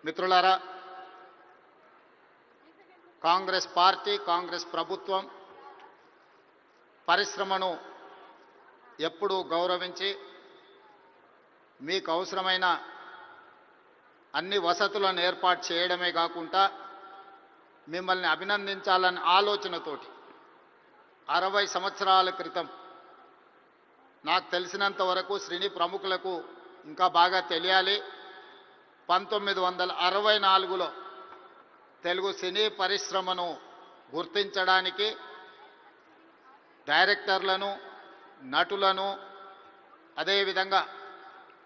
మిత్రులారా, కాంగ్రెస్ పార్టీ, కాంగ్రెస్ ప్రభుత్వం పరిశ్రమను ఎప్పుడూ గౌరవించి మీకు అవసరమైన అన్ని వసతులను ఏర్పాటు చేయడమే కాకుండా మిమ్మల్ని అభినందించాలనే ఆలోచనతోటి 60 సంవత్సరాల క్రితం నాకు తెలిసినంత వరకు శ్రేణి ప్రముఖులకు ఇంకా బాగా తెలియాలి, 1964లో తెలుగు సినీ పరిశ్రమను గుర్తించడానికి డైరెక్టర్లను, నటులను, అదేవిధంగా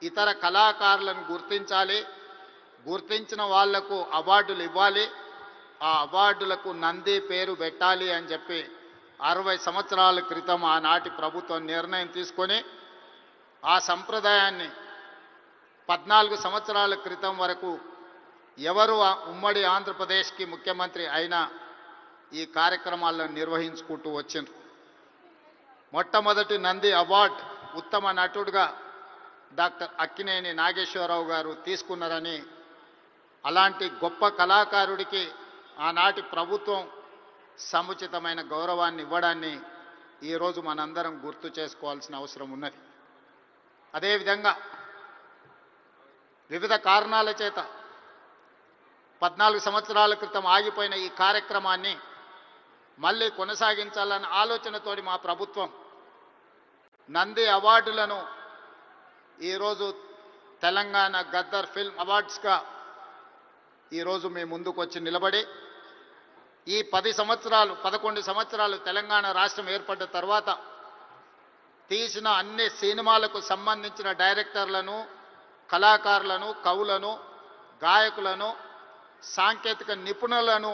ఇతర కళాకారులను గుర్తించాలి, గుర్తించిన వాళ్లకు అవార్డులు ఇవ్వాలి, ఆ అవార్డులకు నంది పేరు పెట్టాలి అని చెప్పి 60 సంవత్సరాల క్రితం ఆనాటి ప్రభుత్వం నిర్ణయం తీసుకొని ఆ సంప్రదాయాన్ని 14 సంవత్సరాల క్రితం వరకు ఎవరు ఉమ్మడి ఆంధ్రప్రదేశ్కి ముఖ్యమంత్రి అయినా ఈ కార్యక్రమాలను నిర్వహించుకుంటూ వచ్చిండ్రు. మొట్టమొదటి నంది అవార్డు ఉత్తమ నటుడుగా డాక్టర్ అక్కినేని నాగేశ్వరరావు గారు తీసుకున్నారని, అలాంటి గొప్ప కళాకారుడికి ఆనాటి ప్రభుత్వం సముచితమైన గౌరవాన్ని ఇవ్వడాన్ని ఈరోజు మనందరం గుర్తు చేసుకోవాల్సిన అవసరం ఉన్నది. అదేవిధంగా వివిధ కారణాల చేత 14 సంవత్సరాల క్రితం ఆగిపోయిన ఈ కార్యక్రమాన్ని మళ్ళీ కొనసాగించాలన్న ఆలోచనతోటి మా ప్రభుత్వం నంది అవార్డులను ఈరోజు తెలంగాణ గద్దర్ ఫిల్మ్ అవార్డ్స్గా ఈరోజు మీ ముందుకు వచ్చి నిలబడి ఈ 11 సంవత్సరాలు తెలంగాణ రాష్ట్రం ఏర్పడ్డ తర్వాత తీసిన అన్ని సినిమాలకు సంబంధించిన డైరెక్టర్లను, కళాకారులను, కవులను, గాయకులను, సాంకేతిక నిపుణులను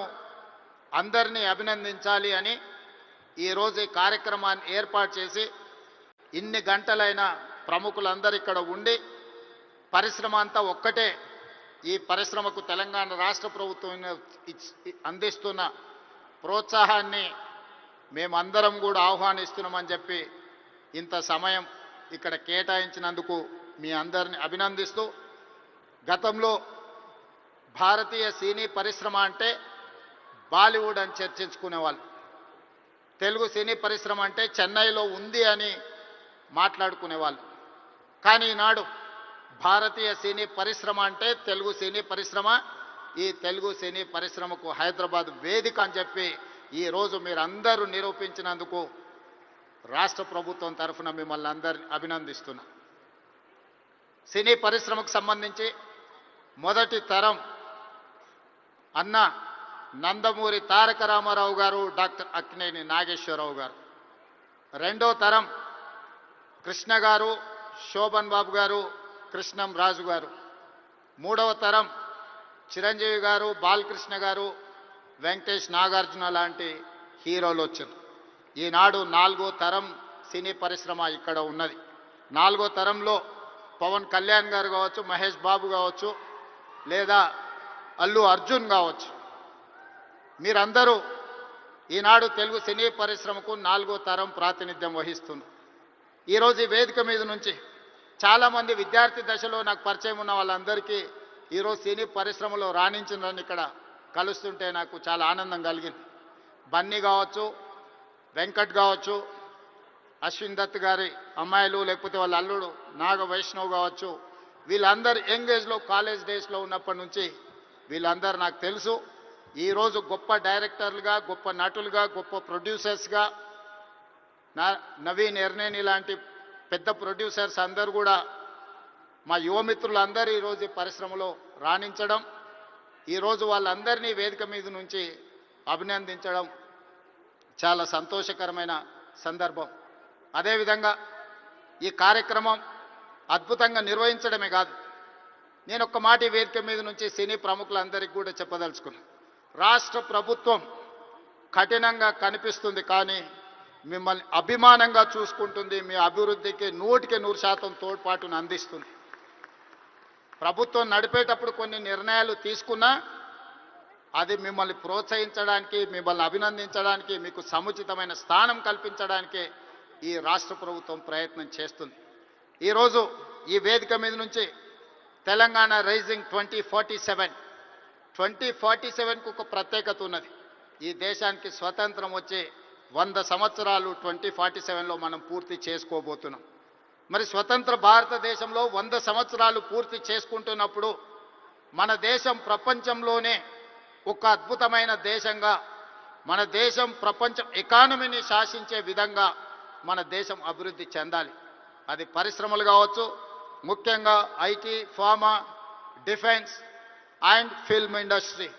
అందరినీ అభినందించాలి అని ఈరోజు ఈ కార్యక్రమాన్ని ఏర్పాటు చేసి ఇన్ని గంటలైన ప్రముఖులందరూ ఇక్కడ ఉండి పరిశ్రమ అంతా ఒక్కటే, ఈ పరిశ్రమకు తెలంగాణ రాష్ట్ర ప్రభుత్వం అందిస్తున్న ప్రోత్సాహాన్ని మేమందరం కూడా ఆహ్వానిస్తున్నామని చెప్పి ఇంత సమయం ఇక్కడ కేటాయించినందుకు మీ అందరిని అభినందిస్తూ, గతంలో భారతీయ సినీ పరిశ్రమ అంటే బాలీవుడ్ అని చర్చించుకునేవాళ్ళు, తెలుగు సినీ పరిశ్రమ అంటే చెన్నైలో ఉంది అని మాట్లాడుకునేవాళ్ళు. కానీ ఈనాడు భారతీయ సినీ పరిశ్రమ అంటే తెలుగు సినీ పరిశ్రమ, ఈ తెలుగు సినీ పరిశ్రమకు హైదరాబాద్ వేదిక అని చెప్పి ఈరోజు మీరందరూ నిరూపించినందుకు రాష్ట్ర ప్రభుత్వం తరఫున మిమ్మల్ని అందరిని అభినందిస్తున్నా. సినీ పరిశ్రమకు సంబంధించి మొదటి తరం అన్న నందమూరి తారక రామారావు గారు, డాక్టర్ అక్కినేని నాగేశ్వరరావు గారు. రెండో తరం కృష్ణ గారు, శోభన్ బాబు గారు, కృష్ణం రాజు గారు. మూడవ తరం చిరంజీవి గారు, బాలకృష్ణ గారు, వెంకటేష్, నాగార్జున లాంటి హీరోలు వచ్చారు. ఈనాడు 4వ తరం సినీ పరిశ్రమ ఇక్కడ ఉన్నది. 4వ తరంలో పవన్ కళ్యాణ్ గారు కావచ్చు, మహేష్ బాబు కావచ్చు, లేదా అల్లు అర్జున్ కావచ్చు. మీరందరూ ఈనాడు తెలుగు సినీ పరిశ్రమకు 4వ తరం ప్రాతినిధ్యం వహిస్తున్నారు. ఈరోజు ఈ వేదిక మీద నుంచి చాలామంది విద్యార్థి దశలో నాకు పరిచయం ఉన్న వాళ్ళందరికీ ఈరోజు సినీ పరిశ్రమలో రాణించినని ఇక్కడ కలుస్తుంటే నాకు చాలా ఆనందం కలిగింది. బన్నీ కావచ్చు, వెంకట్ కావచ్చు, అశ్విన్ దత్ గారి అమ్మాయిలు, లేకపోతే వాళ్ళ అల్లుడు నాగ వైష్ణవ్ కావచ్చు, వీళ్ళందరూ యంగ్ ఏజ్లో కాలేజ్ డేస్లో ఉన్నప్పటి నుంచి వీళ్ళందరూ నాకు తెలుసు. ఈరోజు గొప్ప డైరెక్టర్లుగా, గొప్ప నటులుగా, గొప్ప ప్రొడ్యూసర్స్గా నవీన్ ఎర్నేని లాంటి పెద్ద ప్రొడ్యూసర్స్ అందరూ కూడా మా యువమిత్రులందరూ ఈరోజు ఈ పరిశ్రమలో రాణించడం, ఈరోజు వాళ్ళందరినీ వేదిక మీద నుంచి అభినందించడం చాలా సంతోషకరమైన సందర్భం. అదేవిధంగా ఈ కార్యక్రమం అద్భుతంగా నిర్వహించడమే కాదు, నేను ఒక్క మాట ఈ వేదిక మీద నుంచి సినీ ప్రముఖులందరికీ కూడా చెప్పదలుచుకున్నాను. రాష్ట్ర ప్రభుత్వం కఠినంగా కనిపిస్తుంది, కానీ మిమ్మల్ని అభిమానంగా చూసుకుంటుంది, మీ అభివృద్ధికి 100% తోడ్పాటును అందిస్తుంది. ప్రభుత్వం నడిపేటప్పుడు కొన్ని నిర్ణయాలు తీసుకున్నా అది మిమ్మల్ని ప్రోత్సహించడానికి, మిమ్మల్ని అభినందించడానికి, మీకు సముచితమైన స్థానం కల్పించడానికే ఈ రాష్ట్ర ప్రభుత్వం ప్రయత్నం చేస్తుంది. ఈరోజు ఈ వేదిక మీద నుంచి తెలంగాణ రైజింగ్ 2047 2047కు ఒక ప్రత్యేకత ఉన్నది. ఈ దేశానికి స్వతంత్రం వచ్చే 100 సంవత్సరాలు 2047లో మనం పూర్తి చేసుకోబోతున్నాం. మరి స్వతంత్ర భారతదేశంలో 100 సంవత్సరాలు పూర్తి చేసుకుంటున్నప్పుడు మన దేశం ప్రపంచంలోనే ఒక అద్భుతమైన దేశంగా, మన దేశం ప్రపంచం ఎకానమీని శాసించే విధంగా మన దేశం అభివృద్ధి చెందాలి. అది పరిశ్రమలు కావచ్చు, ముఖ్యంగా IT, pharma, defence and film industry.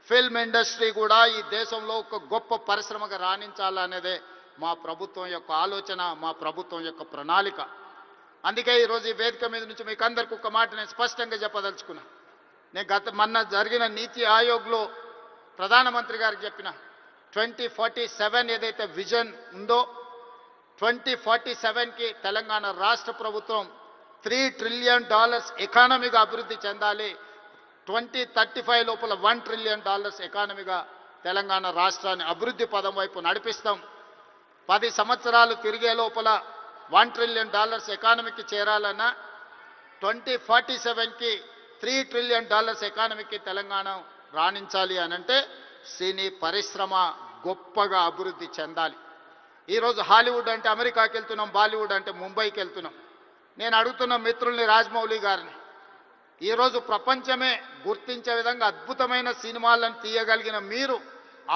Film industry కూడా ఈ దేశంలో ఒక గొప్ప పరిశ్రమగా రాణించాలనేదే మా ప్రభుత్వం యొక్క ఆలోచన, మా ప్రభుత్వం యొక్క ప్రణాళిక. అందుకే ఈరోజు ఈ వేదిక మీద నుంచి మీకు అందరికీ ఒక మాట నేను స్పష్టంగా చెప్పదలుచుకున్నా. నేను మొన్న జరిగిన నీతి ఆయోగ్లో ప్రధానమంత్రి గారికి చెప్పిన 2047 ఏదైతే విజన్ ఉందో 2047కి తెలంగాణ రాష్ట్ర ప్రభుత్వం $3 ట్రిలియన్ ఎకానమీగా అభివృద్ధి చెందాలి. 2035 లోపల $1 ట్రిలియన్ ఎకానమీగా తెలంగాణ రాష్ట్రాన్ని అభివృద్ధి పదం వైపు నడిపిస్తాం. 10 సంవత్సరాలు తిరిగే లోపల $1 ట్రిలియన్ ఎకానమీకి చేరాలన్నా 2047కి $3 ట్రిలియన్ ఎకానమీకి తెలంగాణ రాణించాలి అనంటే సినీ పరిశ్రమ గొప్పగా అభివృద్ధి చెందాలి. ఈరోజు హాలీవుడ్ అంటే అమెరికాకి వెళ్తున్నాం, బాలీవుడ్ అంటే ముంబైకి వెళ్తున్నాం. నేను అడుగుతున్న మిత్రుల్ని, రాజమౌళి గారిని, ఈరోజు ప్రపంచమే గుర్తించే విధంగా అద్భుతమైన సినిమాలను తీయగలిగిన మీరు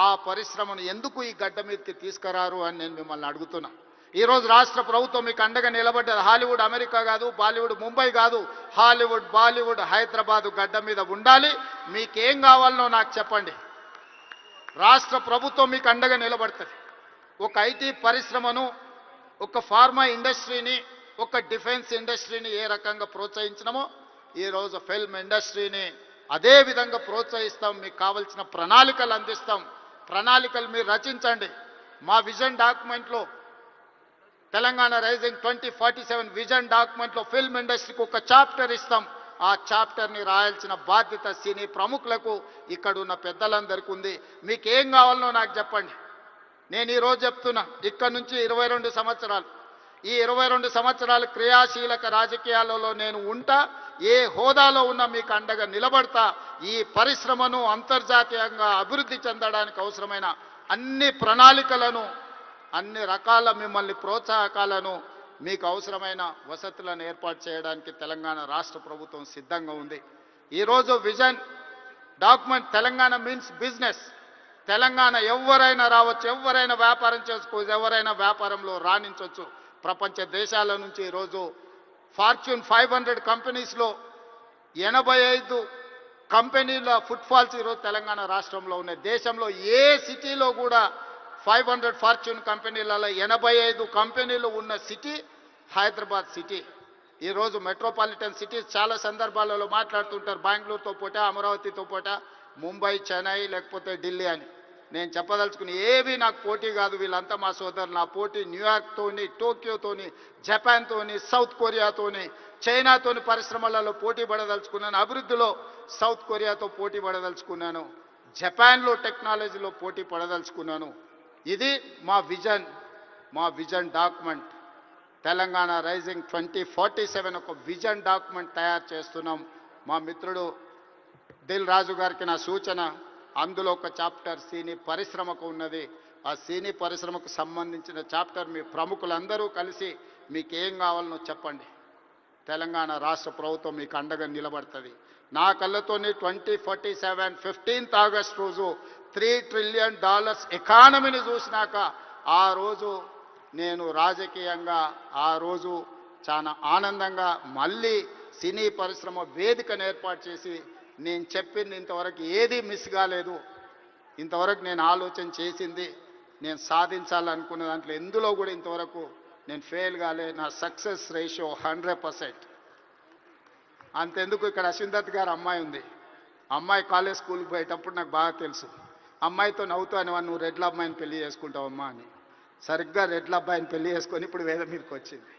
ఆ పరిశ్రమను ఎందుకు ఈ గడ్డ మీదకి తీసుకురారు అని నేను మిమ్మల్ని అడుగుతున్నా. ఈరోజు రాష్ట్ర ప్రభుత్వం మీకు అండగా నిలబడ్డది. హాలీవుడ్ అమెరికా కాదు, బాలీవుడ్ ముంబై కాదు, హాలీవుడ్ బాలీవుడ్ హైదరాబాదు గడ్డ మీద ఉండాలి. మీకేం కావాలనో నాకు చెప్పండి, రాష్ట్ర ప్రభుత్వం మీకు అండగా నిలబడుతుంది. ఒక ఐటీ పరిశ్రమను, ఒక ఫార్మా ఇండస్ట్రీని, ఒక డిఫెన్స్ ఇండస్ట్రీని ఏ రకంగా ప్రోత్సహించినామో ఈరోజు ఫిల్మ్ ఇండస్ట్రీని అదే విధంగా ప్రోత్సహిస్తాం. మీకు కావాల్సిన ప్రణాళికలు అందిస్తాం. ప్రణాళికలు మీరు రచించండి. మా విజన్ డాక్యుమెంట్లో, తెలంగాణ రైజింగ్ 2047 విజన్ డాక్యుమెంట్లో ఫిల్మ్ ఇండస్ట్రీకి ఒక చాప్టర్ ఇస్తాం. ఆ చాప్టర్ని రాయాల్సిన బాధ్యత సినీ ప్రముఖులకు, ఇక్కడ ఉన్న పెద్దలందరికీ ఉంది. మీకు ఏం కావాలనో నాకు చెప్పండి. నేను ఈరోజు చెప్తున్నా, ఇక్కడ నుంచి 22 సంవత్సరాలు, ఈ 22 సంవత్సరాలు క్రియాశీలక రాజకీయాలలో నేను ఉంటా. ఏ హోదాలో ఉన్నా మీకు అండగా నిలబడతా. ఈ పరిశ్రమను అంతర్జాతీయంగా అభివృద్ధి చెందడానికి అవసరమైన అన్ని ప్రణాళికలను, అన్ని రకాల మిమ్మల్ని ప్రోత్సాహకాలను, మీకు అవసరమైన వసతులను ఏర్పాటు చేయడానికి తెలంగాణ రాష్ట్ర ప్రభుత్వం సిద్ధంగా ఉంది. ఈరోజు vision document, Telangana means business. Telangana ఎవరైనా రావచ్చు, ఎవరైనా వ్యాపారం చేసుకోవచ్చు, ఎవరైనా వ్యాపారంలో రాణించవచ్చు. ప్రపంచ దేశాల నుంచి ఈరోజు ఫార్చ్యూన్ 500 కంపెనీస్లో 85 కంపెనీల ఫుట్ఫాల్స్ ఈరోజు తెలంగాణ రాష్ట్రంలో ఉన్నాయి. దేశంలో ఏ సిటీలో కూడా 500 ఫార్చ్యూన్ కంపెనీలలో 85 కంపెనీలు ఉన్న సిటీ హైదరాబాద్ సిటీ. ఈరోజు మెట్రోపాలిటన్ సిటీస్ చాలా సందర్భాలలో మాట్లాడుతుంటారు, బెంగళూరుతో పోటా, అమరావతితో పోటా, ముంబై, చెన్నై, లేకపోతే ఢిల్లీ అని. నేను చెప్పదలుచుకుని ఏవి నాకు పోటీ కాదు, వీళ్ళంతా మా సోదరులు. నా పోటీ న్యూయార్క్తోని, టోక్యోతోని, జపాన్తోని, సౌత్ కొరియాతోని, చైనాతోని పరిశ్రమలలో పోటీ పడదలుచుకున్నాను. అభివృద్ధిలో సౌత్ కొరియాతో పోటీ పడదలుచుకున్నాను. జపాన్లో టెక్నాలజీలో పోటీ పడదలుచుకున్నాను. ఇది మా విజన్ డాక్యుమెంట్. తెలంగాణ రైజింగ్ 2047 ఒక విజన్ డాక్యుమెంట్ తయారు చేస్తున్నాం. మా మిత్రుడు దిల్ రాజు గారికి నా సూచన, అందులో ఒక చాప్టర్ సినీ పరిశ్రమకు ఉన్నది. ఆ సినీ పరిశ్రమకు సంబంధించిన చాప్టర్ మీ ప్రముఖులందరూ కలిసి మీకు ఏం కావాలనో చెప్పండి. తెలంగాణ రాష్ట్ర ప్రభుత్వం మీకు అండగా నిలబడుతుంది. నా కళ్ళతోని 2047 15th ఆగస్ట్ రోజు $3 ట్రిలియన్ ఎకానమీని చూసినాక ఆ రోజు నేను రాజకీయంగా ఆ రోజు చాలా ఆనందంగా మళ్ళీ సినీ పరిశ్రమ వేదికను ఏర్పాటు చేసి నేను చెప్పింది ఇంతవరకు ఏది మిస్ కాలేదు. ఇంతవరకు నేను ఆలోచన చేసింది, నేను సాధించాలనుకున్న దాంట్లో ఎందులో కూడా ఇంతవరకు నేను ఫెయిల్ కాలే. నా సక్సెస్ రేషియో 100%. అంతెందుకు, ఇక్కడ అశ్విందత్ గారు అమ్మాయి ఉంది. అమ్మాయి కాలేజ్ స్కూల్కి పోయేటప్పుడు నాకు బాగా తెలుసు. అమ్మాయితో నవ్వుతూ అనేవాడు, నువ్వు రెడ్ల అమ్మాయిని పెళ్లి చేసుకుంటావమ్మా అని. సరిగ్గా రెడ్ల అబ్బాయిని పెళ్లి చేసుకొని ఇప్పుడు వేద మీదకి వచ్చింది.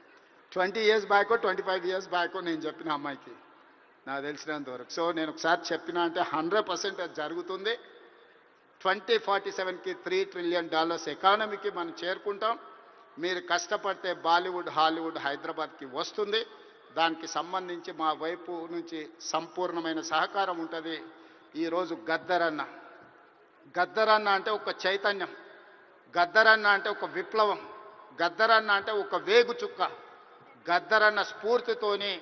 20 years బ్యాకో 25 years బ్యాకో నేను చెప్పిన అమ్మాయికి, నాకు తెలిసినంతవరకు. సో నేను ఒకసారి చెప్పినా అంటే 100% అది జరుగుతుంది. 2047కి $3 ట్రిలియన్ ఎకానమీకి మనం చేరుకుంటాం. మీరు కష్టపడితే బాలీవుడ్, హాలీవుడ్ హైదరాబాద్కి వస్తుంది. దానికి సంబంధించి మా వైపు నుంచి సంపూర్ణమైన సహకారం ఉంటుంది. ఈరోజు గద్దరన్న. గద్దరన్న అంటే ఒక చైతన్యం, గద్దరన్న అంటే ఒక విప్లవం, గద్దరన్న అంటే ఒక వేగు చుక్క. గద్దరన్న స్ఫూర్తితోని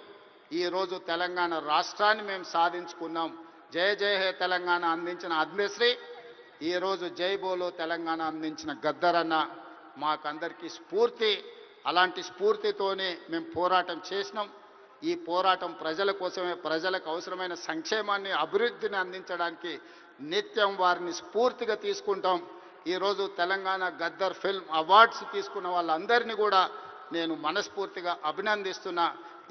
ఈరోజు తెలంగాణ రాష్ట్రాన్ని మేము సాధించుకున్నాం. జయ జయ హే తెలంగాణ అందించిన అద్మశ్రీ, ఈరోజు జై బోలో తెలంగాణ అందించిన గద్దరన్న మాకందరికీ స్ఫూర్తి. అలాంటి స్ఫూర్తితోనే మేము పోరాటం చేసినాం. ఈ పోరాటం ప్రజల కోసమే, ప్రజలకు అవసరమైన సంక్షేమాన్ని, అభివృద్ధిని అందించడానికి నిత్యం వారిని స్ఫూర్తిగా తీసుకుంటాం. ఈరోజు తెలంగాణ గద్దర్ ఫిల్మ్ అవార్డ్స్ తీసుకున్న వాళ్ళందరినీ కూడా నేను మనస్ఫూర్తిగా అభినందిస్తున్నా.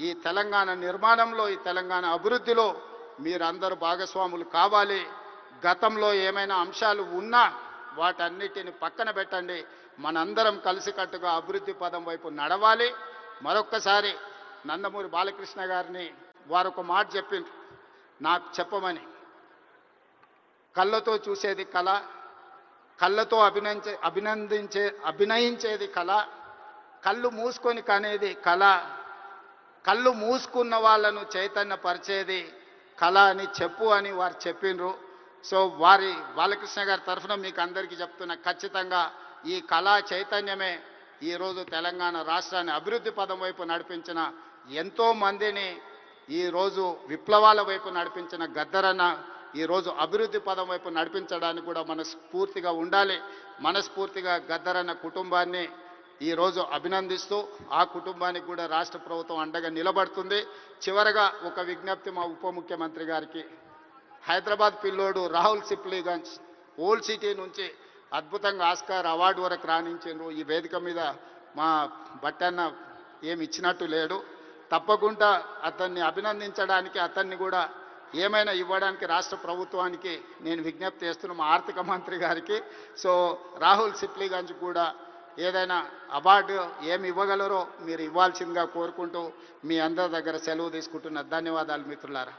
ఈ తెలంగాణ నిర్మాణంలో, ఈ తెలంగాణ అభివృద్ధిలో మీరందరూ భాగస్వాములు కావాలి. గతంలో ఏమైనా అంశాలు ఉన్నా వాటన్నిటిని పక్కన పెట్టండి. మనందరం కలిసికట్టుగా అభివృద్ధి పదం వైపు నడవాలి. మరొక్కసారి నందమూరి బాలకృష్ణ గారిని వారు ఒక మాట చెప్పిండ్రు నాకు చెప్పమని. కళ్ళతో చూసేది కళ, కళ్ళతో అభినయించేది కళ, కళ్ళు మూసుకొని కనేది కళ, కళ్ళు మూసుకున్న వాళ్ళను చైతన్యపరిచేది కళ అని చెప్పు అని వారు చెప్పిండ్రు. సో వారి బాలకృష్ణ గారి తరఫున మీకు అందరికీ చెప్తున్నా, ఖచ్చితంగా ఈ కళా చైతన్యమే ఈరోజు తెలంగాణ రాష్ట్రాన్ని అభివృద్ధి పదం వైపు నడిపించిన, ఎంతో మందిని ఈరోజు విప్లవాల వైపు నడిపించిన గద్దరన్న ఈరోజు అభివృద్ధి పదం వైపు నడిపించడానికి కూడా మనస్ఫూర్తిగా ఉండాలి. మనస్ఫూర్తిగా గద్దరన్న కుటుంబాన్ని ఈరోజు అభినందిస్తూ ఆ కుటుంబానికి కూడా రాష్ట్ర ప్రభుత్వం అండగా నిలబడుతుంది. చివరగా ఒక విజ్ఞప్తి మా ఉప ముఖ్యమంత్రి గారికి. హైదరాబాద్ పిల్లోడు రాహుల్ సిప్లీగంజ్ ఓల్డ్ సిటీ నుంచి అద్భుతంగా ఆస్కార్ అవార్డు వరకు రాణించారు. ఈ వేదిక మీద మా బట్టన్న ఏమి ఇచ్చినట్టు లేడు. తప్పకుండా అతన్ని అభినందించడానికి, అతన్ని కూడా ఏమైనా ఇవ్వడానికి రాష్ట్ర ప్రభుత్వానికి నేను విజ్ఞప్తి చేస్తున్నా, మా ఆర్థిక మంత్రి గారికి. సో రాహుల్ సిప్లీగంజ్ కూడా ఏదైనా అవార్డు ఏమి ఇవ్వగలరో మీరు ఇవ్వాల్సిందిగా కోరుకుంటూ మీ అందరి దగ్గర సెలవు తీసుకుంటున్న. ధన్యవాదాలు మిత్రులారా.